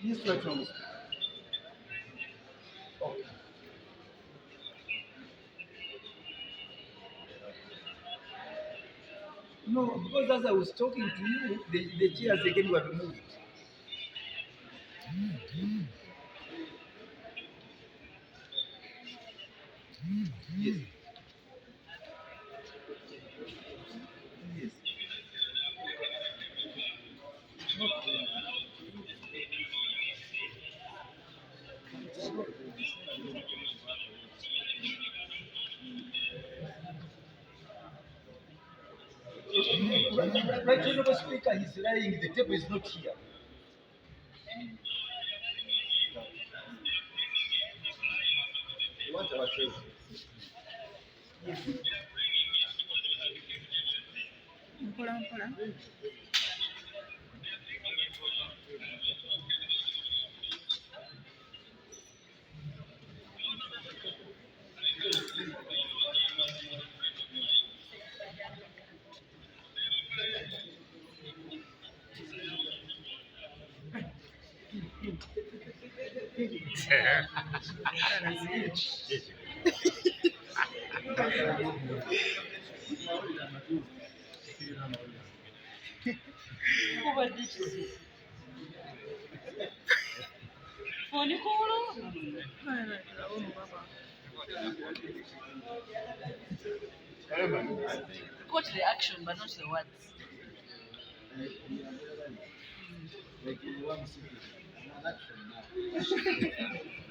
Yes, right from the start. Okay. No, because as I was talking to you, the chairs again were removed. Yes. Yes. Right, honorable speaker, he's lying. The table is not here. You want our table? Yes. Mpola mpola. Got the action, but not the words. Like you want to see an action now.